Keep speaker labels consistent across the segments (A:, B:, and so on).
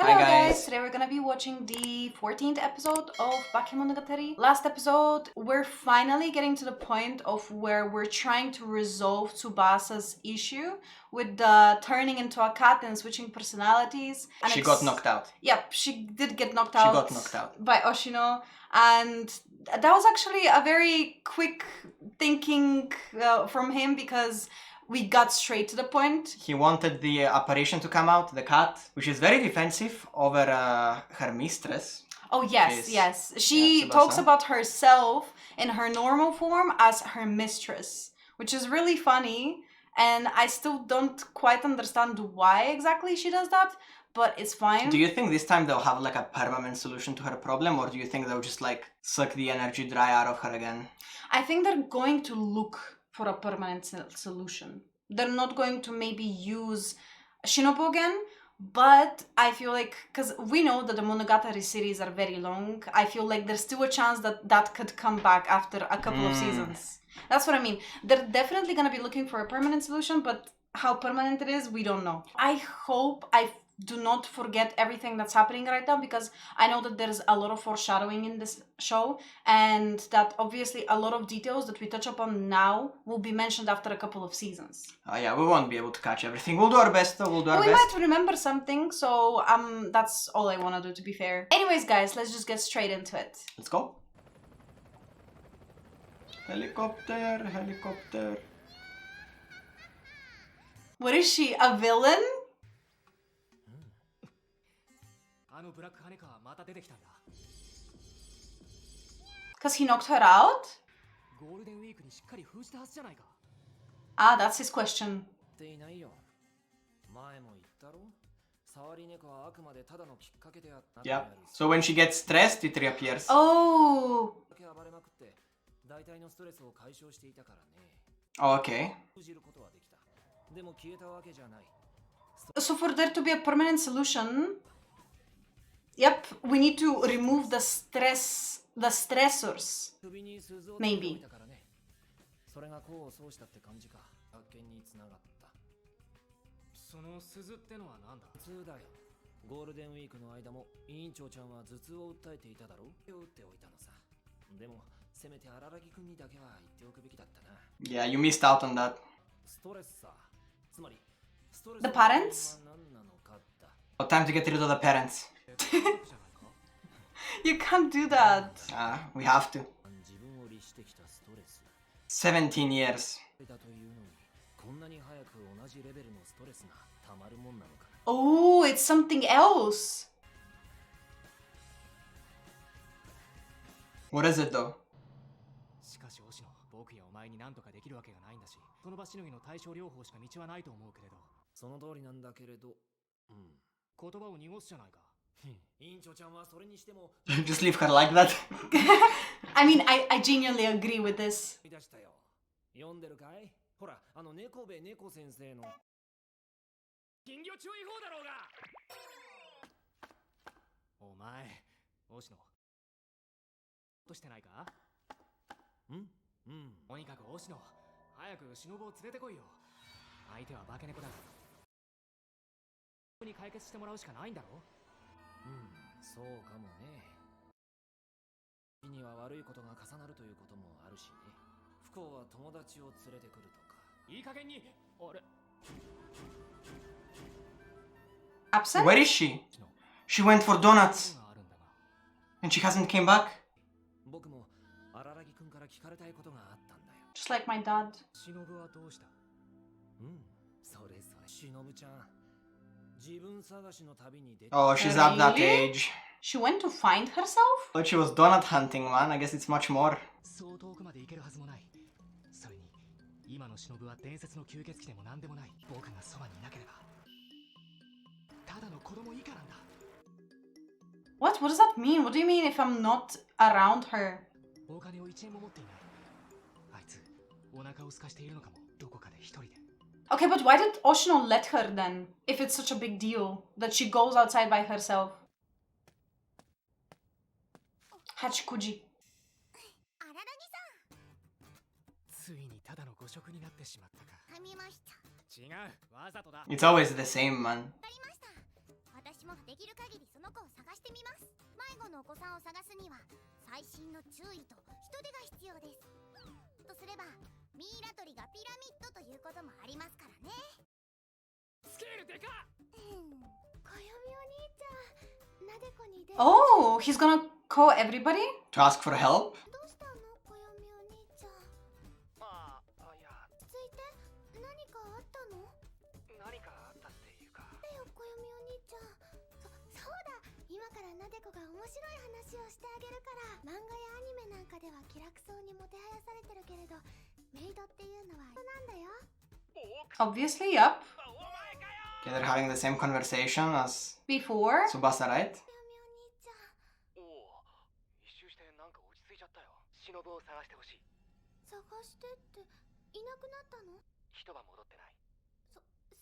A: Hello guys, today we're gonna be watching the 14th episode of Bakemonogatari. Last episode, we're finally getting to the point of where we're trying to resolve Tsubasa's issue with the turning into a cat and switching personalities. And
B: she got knocked out.
A: Yep, she did get knocked out.
B: She got knocked out.
A: By Oshino. And that was actually a very quick thinking from him because we got straight to the point.
B: He wanted the apparition to come out, the cat, which is very defensive over her mistress.
A: Oh, yes, yes. She talks about herself in her normal form as her mistress, which is really funny. And I still don't quite understand why exactly she does that, but it's fine.
B: Do you think this time they'll have like a permanent solution to her problem, or do you think they'll just like suck the energy dry out of her again?
A: I think they're going to look for a permanent solution. They're not going to maybe use Shinobu again, but I feel like, because we know that the Monogatari series are very long, I feel like there's still a chance that that could come back after a couple of seasons. That's what I mean. They're definitely going to be looking for a permanent solution, but how permanent it is, we don't know. I hope I do not forget everything that's happening right now, because I know that there's a lot of foreshadowing in this show, and that obviously a lot of details that we touch upon now will be mentioned after a couple of seasons.
B: Oh yeah, we won't be able to catch everything. We'll do our best though, we'll do our best.
A: We might remember something, so that's all I want to do, to be fair. Anyways guys, let's just get straight into it.
B: Let's go. Helicopter, helicopter.
A: What is she, a villain? Because he knocked her out? Ah, that's his question.
B: Yeah, so when she gets stressed, it reappears.
A: Oh!
B: Oh, okay.
A: So for there to be a permanent solution, yep, we need to remove the stressors, maybe.
B: Yeah, you missed out on that.
A: The parents?
B: Oh, time to get rid of the parents.
A: You can't do that.
B: We have to. 17 years.
A: Oh, it's something else.
B: What is it though? Just leave her like that.
A: I mean, I genuinely agree with this. Absent?
B: Where is she? She went for donuts. And she hasn't came back?
A: Just like my dad.
B: Oh, she's at that age.
A: She went to find herself?
B: Thought she was donut hunting, man. I guess it's much more.
A: What? What does that mean? What do you mean if I'm not around her? Okay, but why did Oshino let her then? If it's such a big deal that she goes outside by herself. Hachikuji.
B: It's always the same, man.
C: 私もできる限りその子を探してみます。迷子のお子さんを探すには細心の注意と人手が必要です。とすればミイラ取りがピラミッドということもありますからね。
D: スケールでかっ。
C: 小読みお兄ちゃん、なでこにで。
A: Oh, he's gonna call everybody?
B: To ask for help?
C: どうしたの小読みお兄ちゃん。
D: いや、
C: 落ち着いて。何かあったの？
D: 何かあったっていうか。
C: だよ小読みお兄ちゃん。そうだ。今からなでこが面白い話をしてあげるから。漫画やアニメなんかでは気楽そうにもてはやされてるけれど、メイドっていうのは人なんだよ。
A: Obviously, yep.
B: Okay, they're having the same conversation as
A: Before.
B: Tsubasa, right?
C: 小読みお兄ちゃん。
D: おお、一周してなんか落ち着いちゃったよ。忍を探してほしい。
C: 探してっていなくなったの？
D: 一晩戻ってない。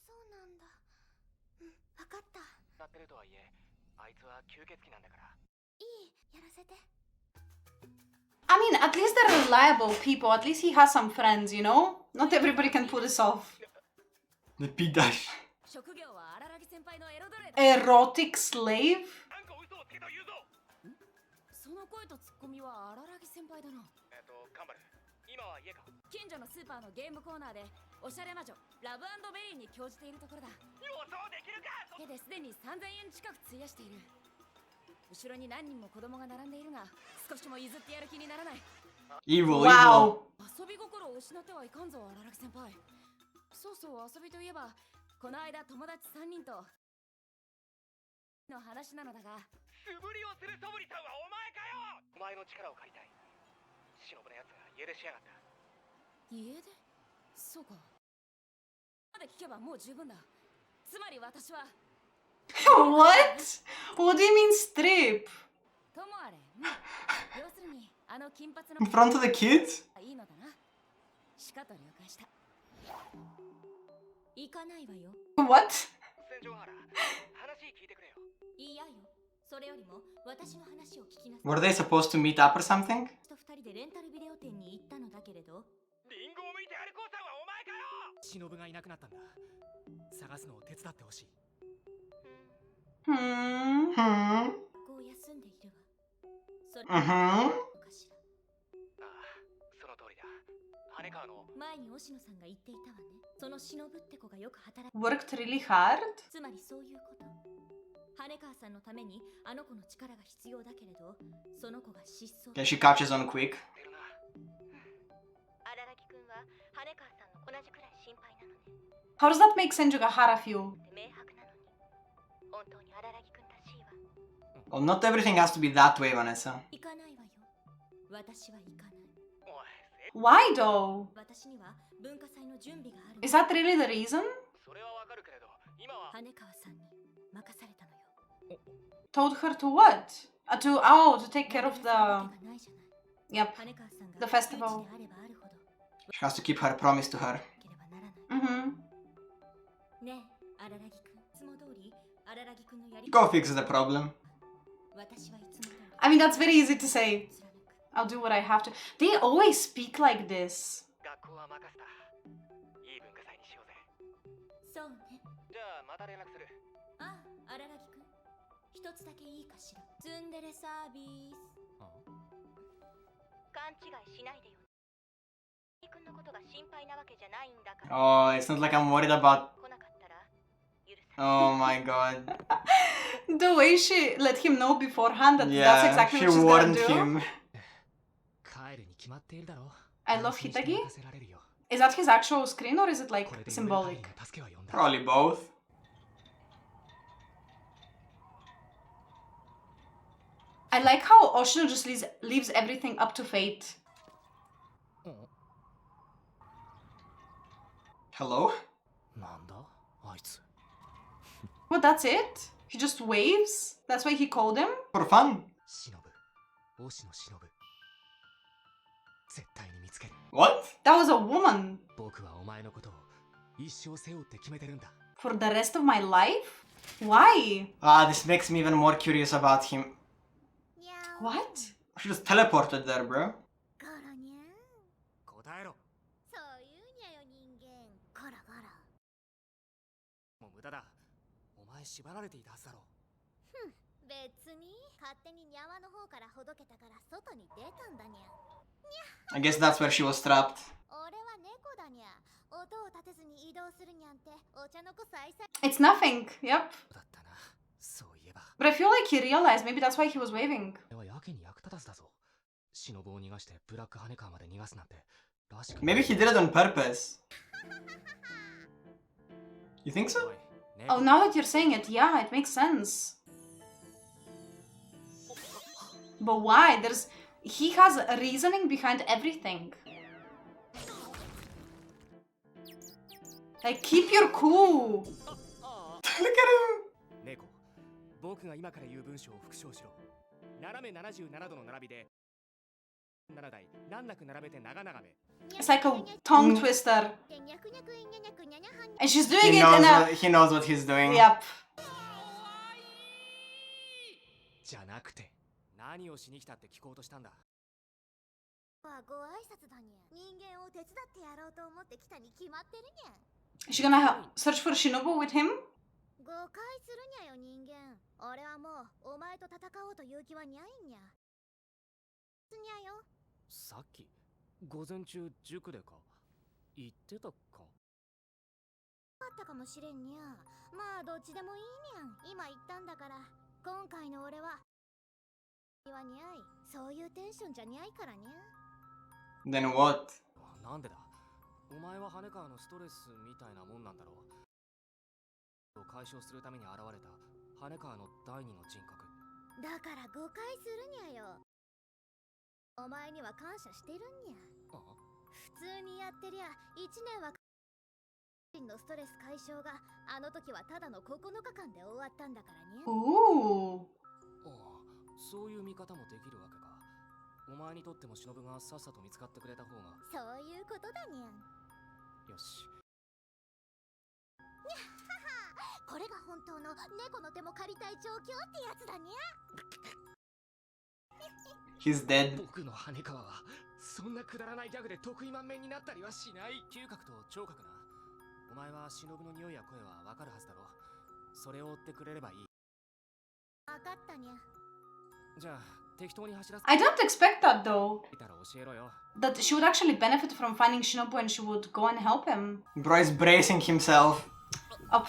C: そうなんだ。わかった。
D: なってるとはいえ、あいつは吸血鬼なんだから。
C: いい、やらせて。
A: I mean, at least they're reliable people. At least he has some friends, you know? Not everybody can pull this off.
B: The P dash.
E: 職業は荒木先輩のエロ奴隷だ。
A: Erotic slave?
D: なんか嘘をつけと言うぞ。
E: その声とツッコミは荒木先輩だな。
D: カンバル、今は家か。
E: 近所のスーパーのゲームコーナーでおしゃれ魔女ラブ&ベリーに興じているところだ。
D: 予想できるか。
E: 手ですでに3000円近く費やしている。後ろに何人も子供が並んでいるが少しも譲ってやる気にならない。
B: Evil,
A: Wow.
E: 遊び心を失ってはいかんぞ荒木先輩。そうそう遊びといえばこの間友達3人との話なのだが、
D: 素振りをするソブリさんはお前かよ。お前の力を借りたい。忍のやつが家出しやがった。
E: 家出？そうか。まで聞けばもう十分だ。つまり私は
A: What? What do you mean strip?
E: ともあれ、要するにあの金髪の
B: In front of the kids?
E: いいのだな。しかと了解した。行かないわよ。
A: What?
D: 戦場原、話聞いてくれよ。
E: いやよ。それよりも私の話を聞きなさい。
B: Were they supposed to meet up or something?
E: と二人でレンタルビデオ店に行ったのだけれど、
D: リンゴを向いて歩こうさんはお前かよ。
F: 忍がいなくなったんだ。探すのを手伝ってほしい。
A: Hmm.
E: こう休んでいるわ。それ
B: Mm-hmm.
E: かしら。
D: ああ、その通りだ。羽川の
E: 前に押野さんが言っていたわね。その忍って子がよく働く。
A: Worked really hard?
E: つまりそういうこと。羽川さんのためにあの子の力が必要だけれど、その子が失踪。
B: Okay, she catches on quick.
D: 出るな。
C: 荒木くんは羽川さんの同じくらい心配なのね。
A: How does that make Senjuga Hara feel?
C: 明白なのに。本当に荒木くんらしいわ。
B: Well, not everything has to be that way, Vanessa.
E: 行かないわよ。私は行かない。
D: おい、
A: Why though?
E: 私には文化祭の準備がある。
A: Is that really the reason?
D: それはわかるけれど、今は
E: 羽川さんに任されたのよ。
A: Told her to what? To take care of
E: 任されるわ
A: the...
E: けがないじゃない。
A: Yep.
E: 羽川さんが
A: The festival.
E: 窮地であればあるほど
B: She has to keep her promise to her.
E: なければならない。
A: Mm-hmm.
E: ねえ、荒木くん。いつも通り荒木くんのやり
B: Go fix the problem.
E: 私はいつも通り
A: I mean, that's very easy to say.
E: 貫く。
A: I'll do what I have to. They always speak like this.
D: 学校は任せた。いい文化祭にしようぜ。
E: そうね。
D: じゃあまた連絡する。
E: あ、荒木くん。一つだけいいかしら。ツンデレサービス。
C: 勘違いしないでよ。荒木くんのことが心配なわけじゃないんだから。
B: Oh, it's not like I'm worried about.
C: 来なかったら許さない。
B: Oh my god.
A: The way she let him know beforehand that that's
B: Yeah,
A: exactly
B: she
A: what she's gonna
B: warned
A: do.
B: him.
F: 帰るに決まっているだろ。
A: I love
F: 安心して
A: Hitagi.
F: 任せられるよ。
A: Is that his actual screen or is it like
F: これで呼べる限り
A: symbolic?
F: の助けは呼んだ。
B: Probably both.
A: I like how Oshino just leaves everything up to fate.
B: Hello?
F: なんだあいつ。
A: What, that's it? He just waves? That's why he called him?
B: For fun.
F: 忍押野忍。絶対に見つける。
B: What?
A: That was a woman.
F: 僕はお前のことを一生背負って決めてるんだ。
A: For the rest of my life? Why?
B: Ah, this makes me even more curious about him.
C: にゃー。
A: What?
B: She just teleported there, bro.
C: ゴロにゃー。
F: 答えろ。
C: そういうにゃよ人間。ゴロゴロ。
F: もう無駄だ。お前縛られていたはずだろ
C: 別に勝手にニャワの方からほどけたから外に出たんだにゃ。
B: I guess that's where she was trapped.
C: 俺は猫だにゃ。音を立てずに移動するにゃんてお茶の子さいさい。
A: It's nothing. Yep.
F: だったな。そういえば。
A: But I feel like he realized maybe that's why he was waving.
F: これはやけに役立たずだぞ。忍を逃がしてブラックハネカーまで逃がすなんて。らしくない。
B: Maybe he did it on purpose. You think so?
F: おい、ね
A: Oh, now that you're saying it, yeah, it makes sense. But why? He has a reasoning behind everything. Like, keep your cool.
B: Look at him.
F: 猫、僕が今から言う文章を復唱しろ。斜め77度の並びで7台難なく並べて長々め。
A: It's like a tongue twister.
C: でニャクニャクインニャニャクニャニャハンニャ。
A: And she's doing it in a...
B: He knows what he's doing.
A: Yep.
F: じゃなくて、何をしに来たって聞こうとしたんだ。
C: はご挨拶だにゃ。人間を手伝ってやろうと思ってきたに決まってるにゃ。
A: Is she gonna search for Shinobu with him?
C: 誤解するにゃよ人間。俺はもうお前と戦おうという気はにゃいんにゃ。すにゃよ。
F: さっき、午前中塾でか言ってたか。
C: あったかもしれんにゃ。まあどっちでもいいにゃん。今言ったんだから。今回の俺はにゃい。そういうテンションじゃにゃいからにゃ。
B: Then what?
F: なんでだ。お前は羽川のストレスみたいなもんなんだろう。解消するために現れた羽川の第二の人格。
C: だから誤解するにゃよ。お前には感謝してるんにゃ。
F: あ、
C: 普通にやってりゃ1年はのストレス解消があの時はただの9日間で終わったんだからにゃ。
A: Ooh.
F: ああ、そういう見方もできるわけか。お前にとっても忍がさっさと見つかってくれた方が。
C: そういうことだにゃん。
F: よし。
C: これが本当の猫の手も借りたい状況ってやつだにゃ。
B: He's dead.
F: 僕の羽川はそんなくだらないギャグで得意満面になったりはしない。嗅覚と聴覚な。お前は忍の匂いや声はわかるはずだろう。それを追ってくれればいい。
C: わかったにゃ。
F: じゃあ適当に走らせ
A: I don't expect that though.
F: たら教えろよ。
A: That she would actually benefit from finding Shinobu and she would go and help him.
B: Bro is bracing himself.
A: Up.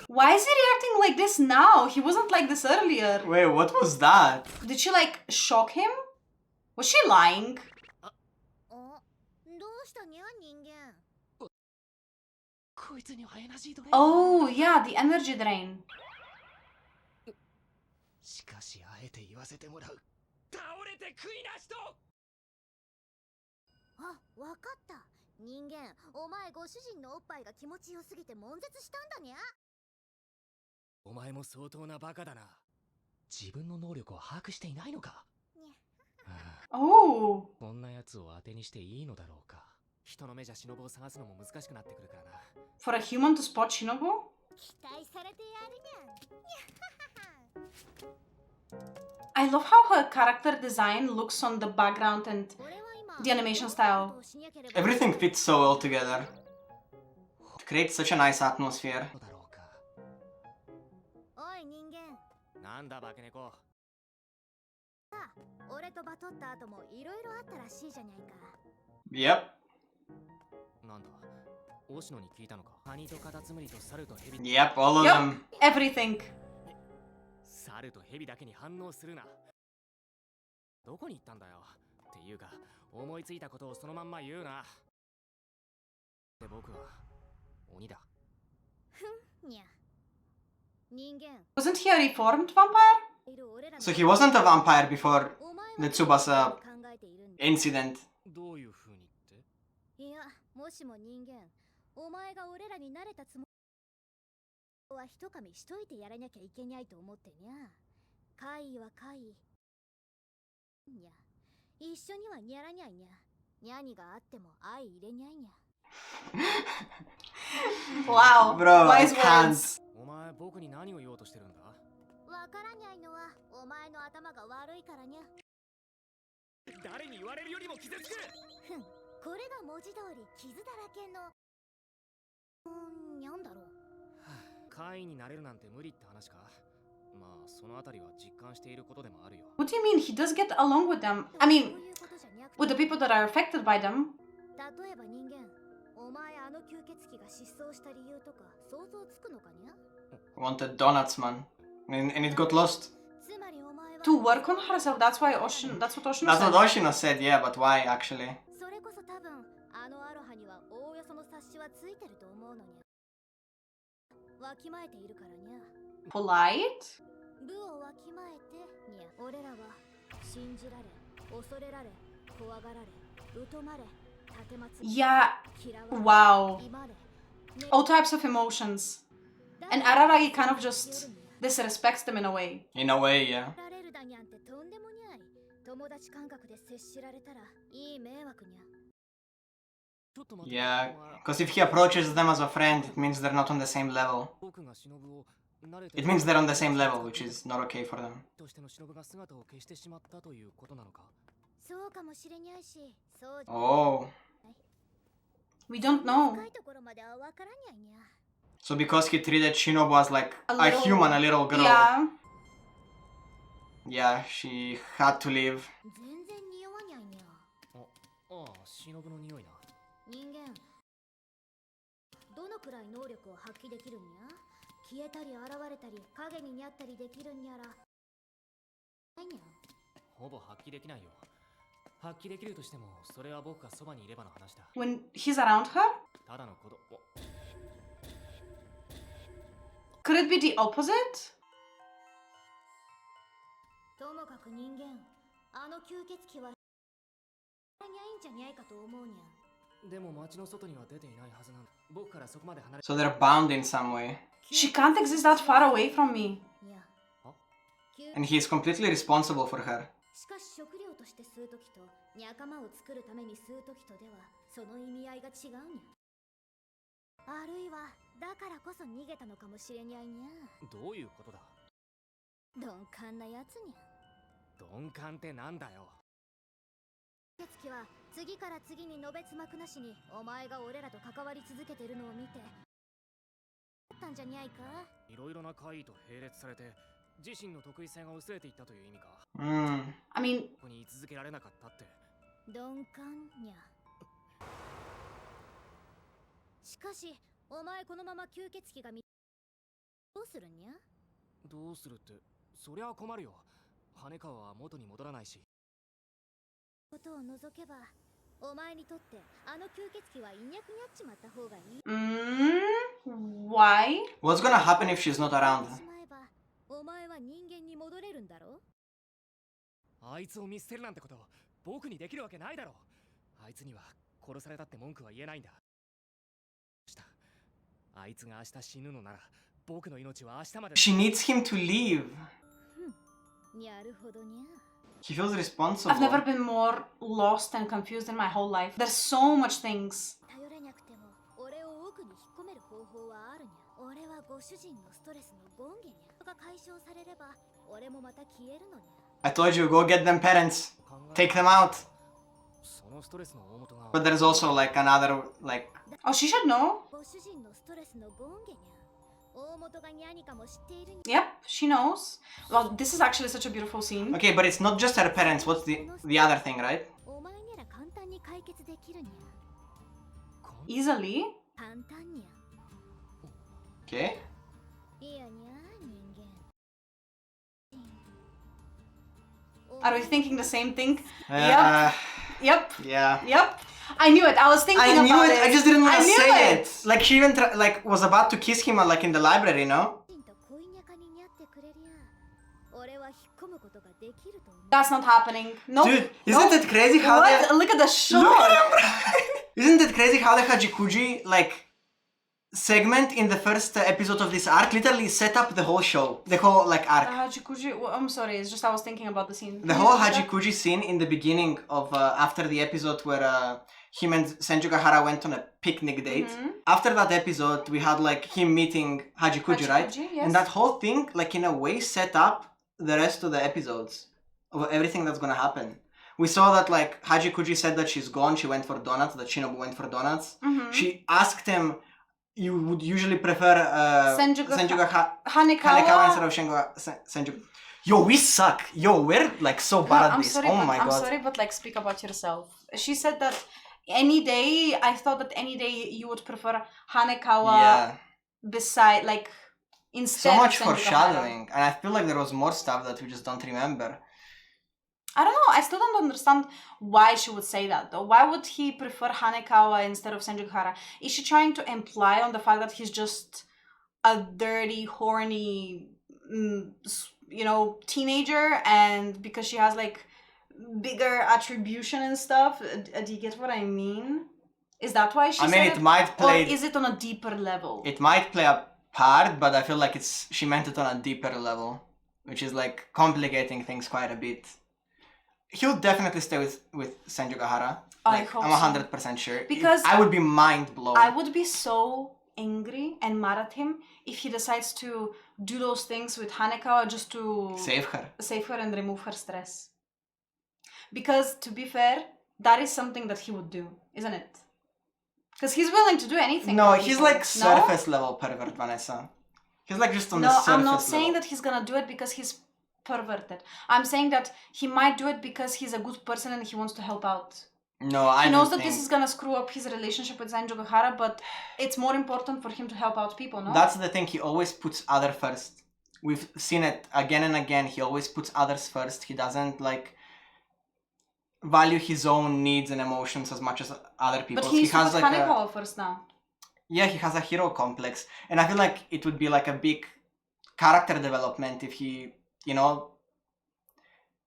A: Why is he reacting like this now? He wasn't like this earlier.
B: Wait, what was that?
A: Did she like shock him? Was she lying?
C: お、どうしたにゃ人間。
F: こいつにはエナジードレイン。
A: Oh, yeah, the energy drain.
F: しかしあえて言わせてもらう。倒れて食いなしと。
C: あ、わかった。人間、お前ご主人のおっぱいが気持ちよすぎて悶絶したんだにゃ。
F: お前も相当なバカだな。自分の能力を把握していないのか。
A: Oh.
F: こんなやつを当てにしていいのだろうか。人の目じゃ忍を探すのも難しくなってくるからな。
A: For a human to spot Shinobu?
C: 期待されてやるにゃ。
A: I love how her character design looks on the background and the animation style.
B: Everything fits so well together. It creates such a nice atmosphere.
F: どうだろうか。
C: おい人間。
F: なんだ化け猫。
C: さあ、俺とバトった後もいろいろあったらしいじゃないか。
B: Yep.
F: なんだ。大野に聞いたのか。カニとカタツムリとサルとヘビ。
B: Yep, all of them.
A: Yep, everything.
F: サルとヘビだけに反応するな。どこに行ったんだよ。っていうか、思いついたことをそのまんま言うな。で、僕は鬼だ。
C: にゃ。人間。
A: Wasn't he a reformed vampire?
C: いる俺らの
B: So he wasn't a vampire before
C: お前は
B: the Tsubasa
C: 考えているんだ。
B: incident.
F: どういう風にって。
C: いや、もしも人間、お前が俺らに慣れたつもりは一噛みしといてやらなきゃいけにゃいと思ってにゃ。怪異は怪異。にゃ。一緒にはにゃらにゃいにゃ。にゃにがあっても相入れにゃいにゃ。
A: Wow.
B: Bro, I
A: Wise
B: can't.
A: words.
F: お前、僕に何を言おうとしてるんだ。
C: わからにゃいのはお前の頭が悪いからにゃ。
F: 誰に言われるよりも傷つく。
C: ふん、これが文字通り傷だらけの。にゃんだろう。
F: 会員になれるなんて無理って話か。まあそのあたりは実感していることでもあるよ。
A: What do you mean? He does get along with them. I mean,
C: そういうことじゃなくて
A: with the people that are affected by them.
C: 例えば人間、お前あの吸血鬼が失踪した理由とか想像つくのかにゃ？
B: Wanted donuts, man. And it got lost.
C: つまりお前は
A: To work on herself. That's what Oshino
B: That's
A: said.
B: what Oshino said, yeah, but why actually?
C: それこそ多分あのアロハにはおおよその察しはついてると思うのにゃ。わきまえているからにゃ。
A: Polite?
C: 部をわきまえてにゃ。俺らは信じられ、恐れられ、怖がられ、疎まれ、立まつれ、
A: Yeah.
C: 嫌われ、
A: Wow.
C: 忌まれ、
A: All types of emotions. And Araragi kind of just disrespects them in a way.
B: In a way, yeah.
C: られるだにゃんってとんでもにゃい。友達感覚で接しられたらいい迷惑にゃ。
F: ちょっと待って。
B: Yeah, because if he approaches them as a friend, it means they're not on the same level.
F: 僕が忍を慣れて
B: It means they're on the same level, which is not okay for them.
F: としての忍が姿を消してしまったということなのか。
C: そうかもしれにゃいし、そうじゃ
B: Oh.
A: We don't know.
C: 深いところまではわからにゃいにゃ。
B: So because he treated Shinobu as like
A: A
B: a
A: little-
B: human, a little girl,
A: Yeah.
B: yeah, she had to leave.
C: 全然匂わにゃいにゃ。
F: ああ、忍の匂いな。
C: 人間、どのくらい能力を発揮できるんにゃ？消えたり現れたり影ににゃったりできるんにゃら。ないにゃ。
F: ほぼ発揮できないよ。発揮できるとしても、それは僕がそばにいればの話だ。
A: When he's around her?
F: ただの子供。
A: Could it be the opposite?
C: ともかく人間、あの吸血鬼はにゃいんじゃにゃいかと思うにゃ。
F: でも街の外には出ていないはずなんだ。僕からそこまで離れ
B: So they're bound in some way.
A: She can't exist that far away from me.
C: にゃ。吸
B: And he's completely responsible for her.
C: しかし食料として吸うときと仲間を作るために吸うときとではその意味合いが違うにゃ。あるいはだからこそ逃げたのかもしれにゃいにゃ。
F: どういうことだ。
C: 鈍感なやつにゃ。
F: 鈍感ってなんだよ。
C: 吸血鬼は次から次にのべつ幕なしにお前が俺らと関わり続けてるのを見てたんじゃにゃいか。
F: いろいろな怪異と並列されて自身の得意性が薄れていったという意味か。
A: I mean,
F: ここに居続けられなかったって。
C: 鈍感にゃ。しかしお前このまま吸血鬼がどうするんにゃ。
F: どうするって、そりゃ困るよ。羽川は元に戻らないし。
C: ことを除けばお前にとってあの吸血鬼はいにゃくにゃっちまった方がいい。
A: why?
B: What's gonna happen if she's not around?
C: しまえばお前は人間に戻れるんだろ。
F: あいつを見捨てるなんてこと僕にできるわけないだろ。あいつには殺されたって文句は言えないんだ。あいつが明日死ぬのなら僕の命は明日まで。
B: She needs him to leave.
C: なるほどにゃ。
B: He feels responsible.
A: I've never been more lost and confused in my whole life. There's so much things.
C: 頼れなくても俺を奥に引っ込める方法はあるにゃ。俺はご主人のストレスの権限にゃ。が解消されれば俺もまた消えるのにゃ。
B: I told you, go get them parents. Take them out.
F: そのストレスの大元が
B: But there's also like another, like...
A: Oh, she should know.
C: ご主人のストレスの権限にゃ。大元がにゃにかも知っているにゃ。
A: Yep, she knows. Well, this is actually such a beautiful scene.
B: Okay, but it's not just her parents. What's the other thing, right?
C: お前にら簡単に解決できるにゃ。
A: Easily.
C: 簡単にゃ。
B: Okay.
C: いやにゃ人間。
A: Are we thinking the same thing?
B: Uh,
A: Yep.
B: yeah.
A: Yep. I knew it. I was thinking
B: I knew
A: about
B: it. I just didn't want
A: I
B: to
A: knew
B: say
A: it.
B: it. Like she even like was about to kiss him like in the library, no?
C: 主人と恋にゃかににゃってくれりゃ。俺は引っ込むことができると思う。
A: That's not happening. No.
B: Dude, isn't it crazy how
A: What?
B: they...
A: Look at the shot.
B: Look at him, bro. Isn't it crazy how the Hajikuji like segment in the first episode of this arc literally set up the whole show, the whole like arc.
A: Hajikuji. Well, I'm sorry. It's just I was thinking about the scene.
B: The whole Hajikuji scene in the beginning of after the episode where him and Senjugahara went on a picnic date. After that episode, we had like him meeting Hajikuji, right?
A: Yes.
B: And that whole thing, like in a way, set up the rest of the episodes of everything that's gonna happen. We saw that like Hajikuji said that she's gone. She went for donuts. That Shinobu went for donuts. She asked him you would usually prefer
A: Hanekawa.
B: Hanekawa instead of Senjuga. Yo, we suck. Yo, we're like so bad at
A: I'm
B: this.
A: sorry,
B: Oh
A: but
B: my
A: I'm
B: god.
A: sorry, but like speak about yourself. She said that I thought that any day you would prefer Hanekawa
B: Yeah.
A: beside, like, instead
B: So much
A: of Senjuga Hara.
B: foreshadowing. And I feel like there was more stuff that we just don't remember.
A: I don't know. I still don't understand why she would say that, though. Why would he prefer Hanekawa instead of Senjuga Hara? Is she trying to imply on the fact that he's just a dirty, horny, teenager, and because she has like bigger attribution and stuff? Do you get what I mean? Is that why she
B: I mean,
A: said
B: it might play.
A: or is it on a deeper level?
B: It might play a part, but I feel like she meant it on a deeper level, which is like complicating things quite a bit. He'll definitely stay with Senjuga Hara.
A: I
B: Like,
A: hope
B: I'm
A: so.
B: 100% sure.
A: Because
B: I would be mind blown.
A: I would be so angry and mad at him if he decides to do those things with Hanekawa just to
B: Save her.
A: save her and remove her stress. Because, to be fair, that is something that he would do, isn't it? Because he's willing to do anything.
B: No,
A: for
B: he's
A: people.
B: like
A: No?
B: surface level pervert, Vanessa. He's like just on the
A: No,
B: surface
A: I'm not
B: level.
A: saying that he's gonna do it because he's perverted. I'm saying that he might do it because he's a good person and he wants to help out.
B: No, I
A: He knows
B: don't
A: that this is gonna screw up his relationship with Senjuga Hara, but it's more important for him to help out people, no?
B: That's the thing, he always puts other first. We've seen it again and again, he always puts others first. He doesn't like value his own needs and emotions as much as other people's.
A: But he needs to
B: has
A: put
B: like
A: Hanekawa first now.
B: yeah, he has a hero complex. And I feel like it would be like a big character development if he,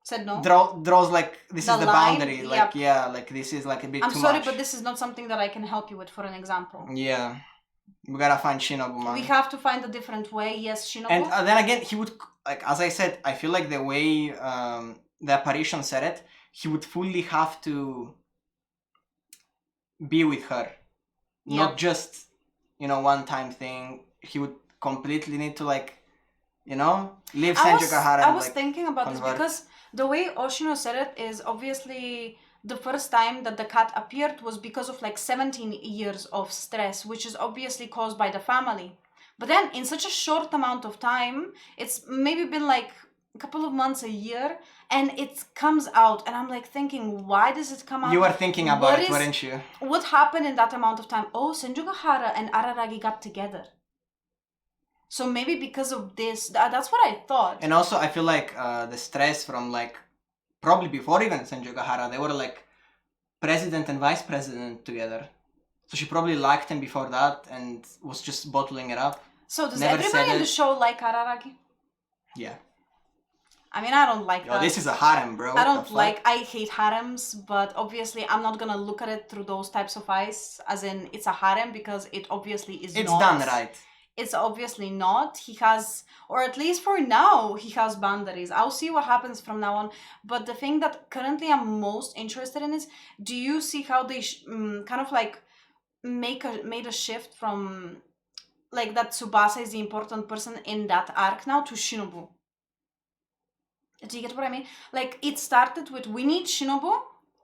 A: Said no.
B: draws like this
A: The
B: is the
A: line,
B: boundary.
A: yep.
B: Like yeah, like this is like a bit
A: I'm
B: too
A: sorry,
B: much.
A: but this is not something that I can help you with for an example.
B: Yeah. We gotta find Shinobu, man.
A: We have to find a different way. Yes, Shinobu.
B: And then again, he would, like, as I said, I feel like the way the apparition said it, he would fully have to be with her. Not just, one-time thing. He would completely need to, like, leave Senjuga Hara
A: I
B: and,
A: was
B: like,
A: thinking about
B: convert.
A: this because the way Oshino said it is obviously the first time that the cat appeared was because of like 17 years of stress, which is obviously caused by the family. But then in such a short amount of time, it's maybe been like a couple of months, a year, and it comes out. And I'm like thinking, why does it come out?
B: You were thinking about
A: What
B: it,
A: is-
B: weren't you?
A: What happened in that amount of time? Oh, Senjuga Hara and Araragi got together. So maybe because of this, that's what I thought.
B: And also, I feel like the stress from, like, probably before even Senjuga Hara, they were, like, president and vice president together. So she probably liked him before that and was just bottling it up.
A: So does
B: Never
A: everybody
B: said
A: in the
B: it.
A: show like Araragi?
B: Yeah.
A: I mean, I don't like
B: Yo,
A: that.
B: this is a harem, bro.
A: I
B: What
A: don't
B: the fuck?
A: like, I hate harems, but obviously I'm not gonna look at it through those types of eyes, as in it's a harem, because it obviously is
B: It's
A: not.
B: done right.
A: It's obviously not. He has, or at least for now, he has boundaries. I'll see what happens from now on. But the thing that currently I'm most interested in is, do you see how they kind of like made a shift from like that Tsubasa is the important person in that arc now to Shinobu? Do you get what I mean? Like, it started with, we need Shinobu,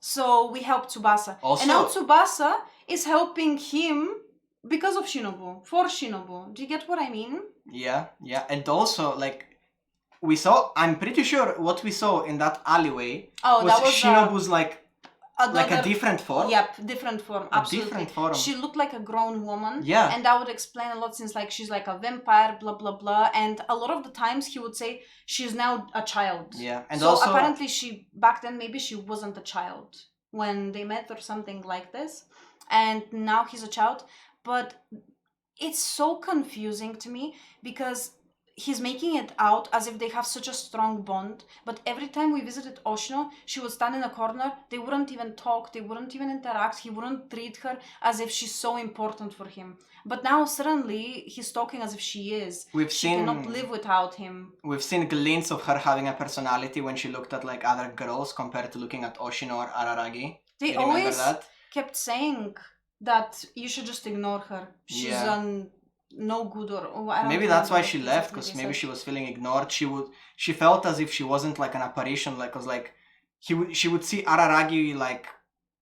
A: so we help Tsubasa.
B: Also-
A: and now Tsubasa is helping him because of Shinobu, for Shinobu. Do you get what I mean?
B: Yeah. And also, like, I'm pretty sure what we saw in that alleyway
A: Oh, that was
B: Shinobu's, like a
A: another-
B: different form.
A: Yep, different form,
B: A
A: absolutely.
B: different form.
A: She looked like a grown woman.
B: Yeah.
A: And that would explain a lot, since like she's like a vampire, blah blah blah. And a lot of the times he would say she's now a child.
B: Yeah, and
A: so
B: also
A: apparently back then maybe she wasn't a child when they met or something like this. And now he's a child. But it's so confusing to me because he's making it out as if they have such a strong bond, but every time we visited Oshino, she would stand in a corner, they wouldn't even talk, they wouldn't even interact, he wouldn't treat her as if she's so important for him. But now suddenly he's talking as if she is. She cannot live without him.
B: We've seen glints of her having a personality when she looked at like other girls compared to looking at Oshino or Araragi.
A: They
B: You remember
A: always
B: that?
A: kept saying that you should just ignore her. She's no good, or I don't
B: Maybe
A: remember
B: that's why
A: what
B: she
A: exactly
B: left,
A: they
B: because maybe
A: said.
B: she was feeling ignored. She felt as if she wasn't like an apparition, like, cause like she would see Araragi like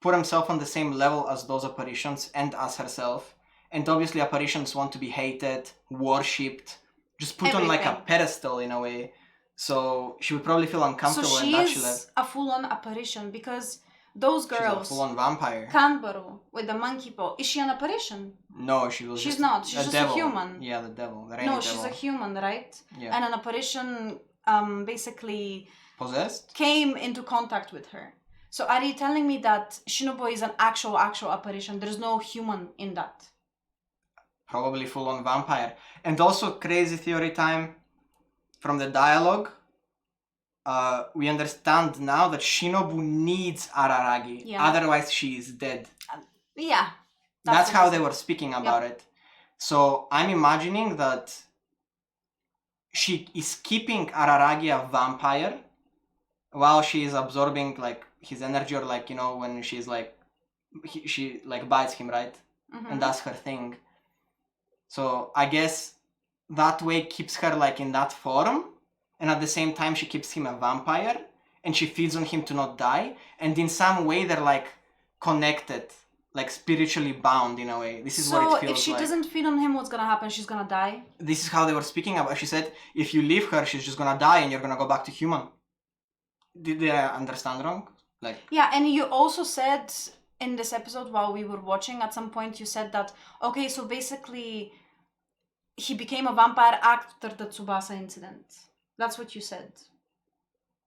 B: put himself on the same level as those apparitions and as herself, and obviously apparitions want to be hated, worshipped, just put on like a
A: Everything.
B: pedestal in a way. So she would probably feel uncomfortable
A: So
B: and
A: she
B: actually
A: is a full-on apparition because those
B: she's a
A: girls,
B: full-on vampire.
A: Kanbaru with the monkey paw, is she an apparition?
B: No, she was
A: She's
B: just
A: not. She's
B: a
A: just
B: devil.
A: a human.
B: Yeah, the devil. The rainy
A: No,
B: devil.
A: she's a human, right?
B: Yeah.
A: And an apparition basically
B: Possessed?
A: came into contact with her. So are you telling me that Shinobu is an actual apparition? There's no human in that.
B: Probably full-on vampire. And also crazy theory time. From the dialogue, we understand now that Shinobu needs Araragi.
A: Yeah.
B: Otherwise, she is dead.
A: Yeah.
B: That's
A: what
B: how
A: I
B: they
A: said.
B: were speaking about it. So I'm imagining that she is keeping Araragi a vampire while she is absorbing like his energy, or like, you know, when she's like she like bites him, right?
A: Mhm.
B: And that's her thing. So I guess that way keeps her like in that form, and at the same time she keeps him a vampire, and she feeds on him to not die, and in some way they're like connected, like spiritually bound in a way. This is what it
A: So
B: feels
A: if she
B: like.
A: doesn't feed on him, what's gonna happen? She's gonna die?
B: This is how they were speaking about. She said, if you leave her, she's just gonna die and you're gonna go back to human. Did I understand wrong? Like,
A: Yeah, and you also said in this episode while we were watching, at some point you said that, okay, so basically he became a vampire after the Tsubasa incident. That's what you said.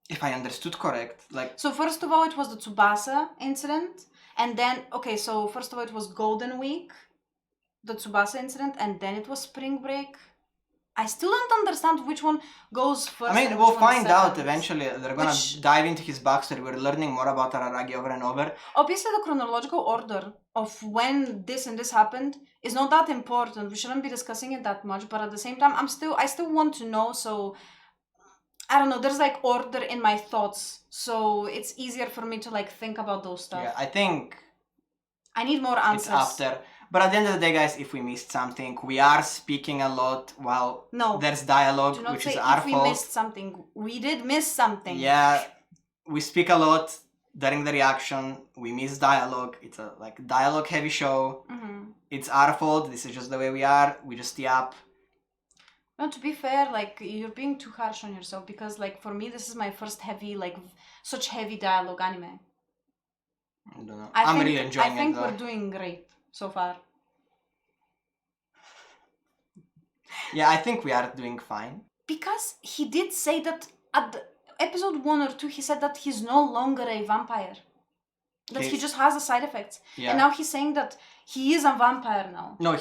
B: if I understood correct, like,
A: So first of all, it was the Tsubasa incident, and then, okay, so first of all, it was Golden Week, the Tsubasa incident, and then it was Spring Break. I still don't understand which one goes first.
B: I mean,
A: and
B: we'll
A: which one
B: find out
A: second.
B: eventually. They're gonna
A: Which-
B: dive into his backstory. We're learning more about Araragi over and over.
A: Obviously, the chronological order of when this and this happened is not that important. We shouldn't be discussing it that much. But at the same time, I still want to know. So I don't know. There's like order in my thoughts, so it's easier for me to like think about those stuff.
B: Yeah, I think
A: I need more answers.
B: it's after. But at the end of the day, guys, if we missed something, we are speaking a lot while
A: No,
B: there's dialogue,
A: do not
B: which
A: say
B: is our
A: if we
B: fault.
A: missed something. We did miss something.
B: Yeah, we speak a lot during the reaction. We miss dialogue. It's a like dialogue heavy show.
A: Mm-hmm.
B: It's our fault. This is just the way we are. We just yap.
A: No, to be fair, like you're being too harsh on yourself because, like, for me, this is my first heavy, like, such heavy dialogue anime.
B: I don't know.
A: I
B: I'm
A: think,
B: really enjoying
A: I think
B: it though.
A: we're doing great so far.
B: Yeah, I think we are doing fine.
A: Because he did say that at the episode 1 or 2, he said that he's no longer a vampire. That he
B: Okay.
A: just has the side effects.
B: Yeah.
A: And now he's saying that he is a vampire now.
B: No,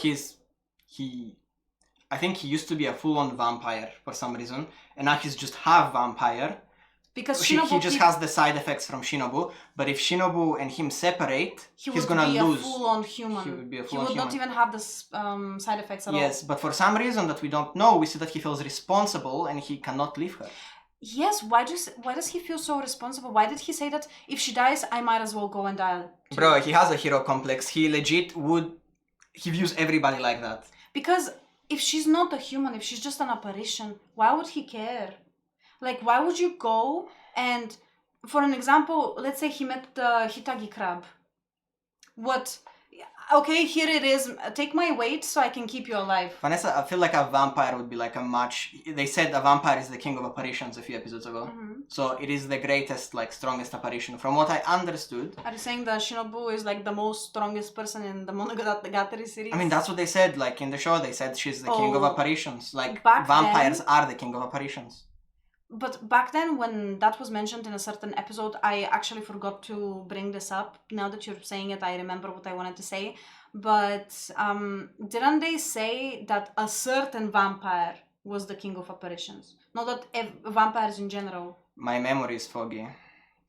B: I think he used to be a full-on vampire for some reason, and now he's just half vampire.
A: Because
B: He
A: Shinobu
B: just has the side effects from Shinobu, but if Shinobu and him separate,
A: he
B: he's
A: would
B: gonna
A: be
B: lose.
A: a full-on human.
B: He would be a
A: He
B: full-on
A: would not
B: human.
A: even have the side effects at all.
B: Yes, but for some reason that we don't know, we see that he feels responsible and he cannot leave her.
A: Yes, why does he feel so responsible? Why did he say that if she dies, I might as well go and die? too?
B: Bro, he has a hero complex. He legit he views everybody like that.
A: Because if she's not a human, if she's just an apparition, why would he care? Like, why would you go and, for an example, let's say he met the Hitagi crab. What? Okay, here it is. Take my weight so I can keep you alive.
B: Vanessa, I feel like a vampire would be like a match. They said a vampire is the king of apparitions a few episodes ago.
A: Mhm.
B: So it is the greatest, like, strongest apparition. From what I understood,
A: Are you saying that Shinobu is like the most strongest person in the Monogatari series?
B: I mean, that's what they said. Like, in the show, they said she's the king of
A: Oh,
B: apparitions. Like,
A: back
B: vampires
A: then-
B: are the king of apparitions.
A: But back then, when that was mentioned in a certain episode, I actually forgot to bring this up. Now that you're saying it, I remember what I wanted to say. But didn't they say that a certain vampire was the king of apparitions? Not that vampires in general.
B: My memory is foggy.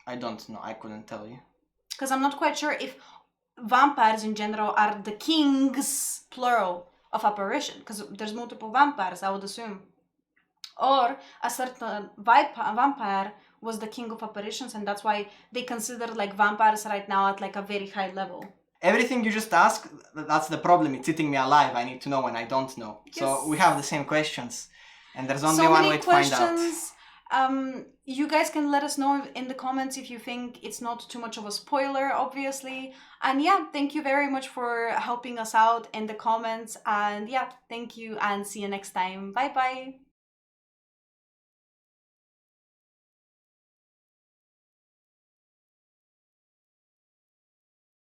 B: I don't know. I couldn't tell you.
A: Because I'm not quite sure if vampires in general are the kings, plural, of apparition. Because there's multiple vampires, I would assume. Or a certain vampire was the king of apparitions, and that's why they consider like vampires right now at like a very high level.
B: Everything you just asked, that's the problem. It's eating me alive. I need to know when I don't know.
A: Yes.
B: So we have the same questions. And there's only
A: So
B: one
A: many
B: way to find out.
A: questions. you guys can let us know in the comments if you think it's not too much of a spoiler, obviously. And yeah, thank you very much for helping us out in the comments. And yeah, thank you and see you next time. Bye bye.